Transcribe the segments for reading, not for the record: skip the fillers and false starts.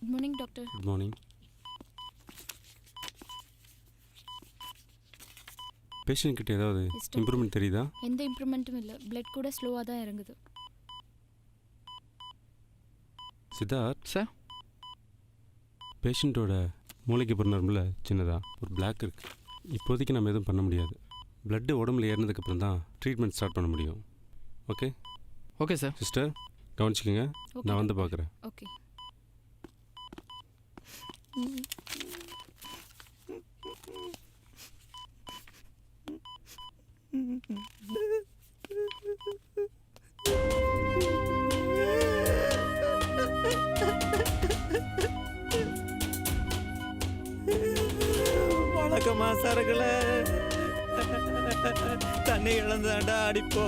Good morning doctor. Good morning. Patient கிட்ட ஏதாவது improvement தெரியுதா? எந்த இம்ப்ரூவ்மெண்ட்டும் இல்லை. பிளட் கூட ஸ்லோவாக தான் இறங்குது. சித்தார்த் சார், பேஷண்ட்டோட மூளைக்கு பிறந்தருமில் சின்னதாக ஒரு பிளாக் இருக்குது. இப்போதைக்கு நம்ம எதுவும் பண்ண முடியாது. பிளட்டு உடம்புல ஏறினதுக்கப்புறம் தான் ட்ரீட்மெண்ட் ஸ்டார்ட் பண்ண முடியும். ஓகே? Okay sir. சிஸ்டர் கவனிச்சிக்கோங்க, நான் வந்து பார்க்குறேன். ஓகே. வணக்கமா சரக்குல தண்ணி இழந்தாண்டா அடிப்போ.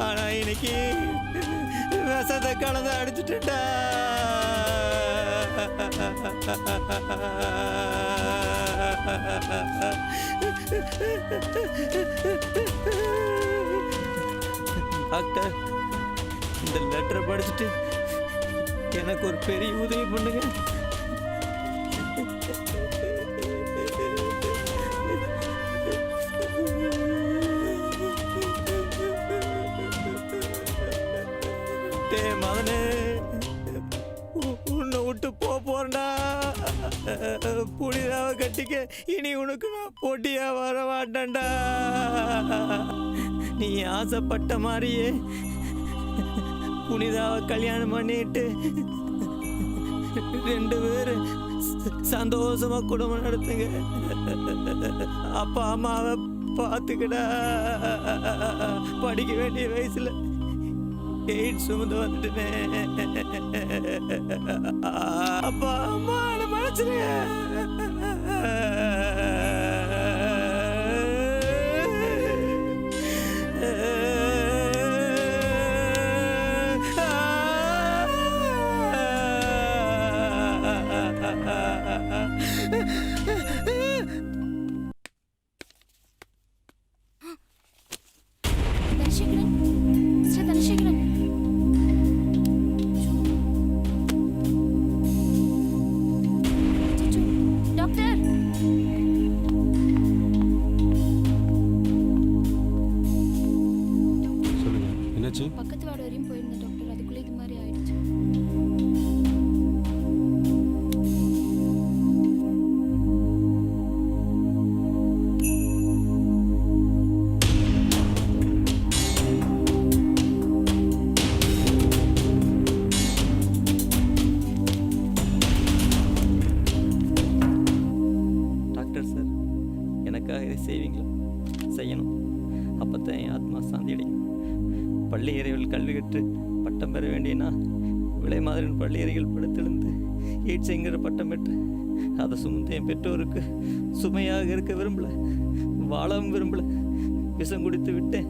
ஆனா இன்னைக்கு விஷத்தை கலந்து அடிச்சுட்டா. டாக்டர், இந்த லெட்டரை படிச்சுட்டு எனக்கு ஒரு பெரிய உதவி பண்ணுங்க. மகனே, உன்னை விட்டு போறேன்டா. புனிதாவை கட்டிக்க இனி உனக்கு நான் போட்டியா வர மாட்டேன்டா. நீ ஆசைப்பட்ட மாதிரியே புனிதாவை கல்யாணம் பண்ணிட்டு 2 பேரும் சந்தோஷமா குடும்பம் நடத்துங்க. அப்பா அம்மாவை பார்த்துக்கடா. படிக்க வேண்டிய வயசுல எய்ட்ஸ் சுமந்து வந்துட்டுனே. அப்பா அம்மா மறைச்சிருங்க. தனசேகரன், மிஸ்டர் தனசேகரன். டாக்டர், சொல்லுங்க, என்னாச்சு? பக்கத்து வார்டு வரையும் போயிருந்தேன் டாக்டர். அதுக்குள்ளே இது மாதிரி ஆயிடுச்சு. டாக்டர் சார், எனக்காக இதை செய்வீங்களா? செய்யணும். அப்போத்தான் என் ஆத்மா சாந்தி அடையும். பள்ளி இறைவில் கல்வி கற்று பட்டம் பெற வேண்டியனா விலை மாதிரின் பள்ளி இறைகள் படுத்தெழுந்து எய்ட்ஸுங்கிற பட்டம் பெற்று அதை சுமந்து என் பெற்றோருக்கு சுமையாக இருக்க விரும்பல, வாழவும் விரும்பல. விஷம் குடித்து விட்டேன்.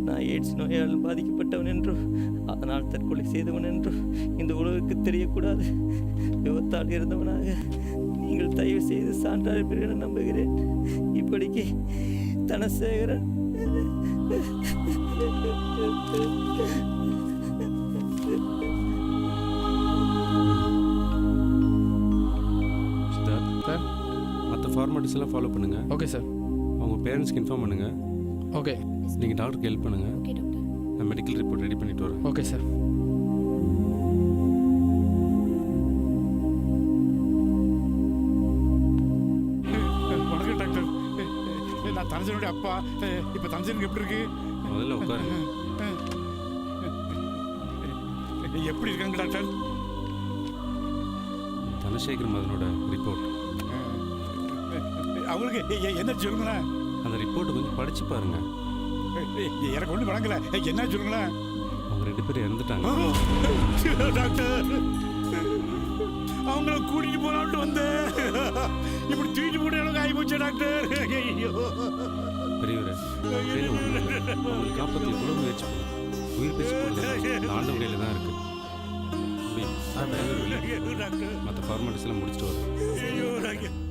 நான் எய்ட்ஸ் நோயால் பாதிக்கப்பட்டவன் என்றோ அதனால் தற்கொலை செய்தவன் என்றோ இந்த உலகுக்கு தெரியக்கூடாது. விபத்தால் இருந்தவனாக நீங்கள் தயவு செய்து சான்றாக நம்புகிறேன். இப்படிக்கு தனசேகரன். சார், மற்ற ஃபார்மாலிட்டிஸ் எல்லாம் ஃபாலோ பண்ணுங்க. Okay sir. அவங்க பேரண்ட்ஸ்க்கு இன்ஃபார்ம் பண்ணுங்க. ஓகே. நீங்கள் டாக்டருக்கு ஹெல்ப் பண்ணுங்க. Okay doctor. நான் மெடிக்கல் ரிப்போர்ட் ரெடி பண்ணிட்டு வரேன். Okay sir. வணக்கம் டாக்டர். நான் தனசனுடைய அப்பா. இப்போ தனசனுக்கு எப்படி இருக்கு? முதல்ல உட்காருங்க. எப்படி இருக்காங்க டாக்டர்? தனசேகர் மதனோட ரிப்போர்ட். அவங்களுக்கு என்ன சொல்லுங்களேன்? அந்த ரிப்போர்ட்டை கொஞ்சம் படிச்சு பாருங்க. எனக்கு ஒன்றும் வழங்கல. என்ன சொல்லுங்களேன்? அவங்க 2 பேரும் இறந்துட்டாங்க. டாக்டர், அவங்கள கூட்டிட்டு போனாட்டு வந்தேன். இப்படி தூக்கிட்டு போன அளவுக்கு ஆகி போச்சு டாக்டர். பெரியவரே, அவங்களை காப்பாற்றி எவ்வளோ முயற்சி பண்ணுங்க. உயிர் பேச்சு போடுறது ஆண்ட வகையில் தான் இருக்கு. மற்ற ஃபார்மாலிட்டிஸ் எல்லாம் முடிச்சுட்டு வரேன்.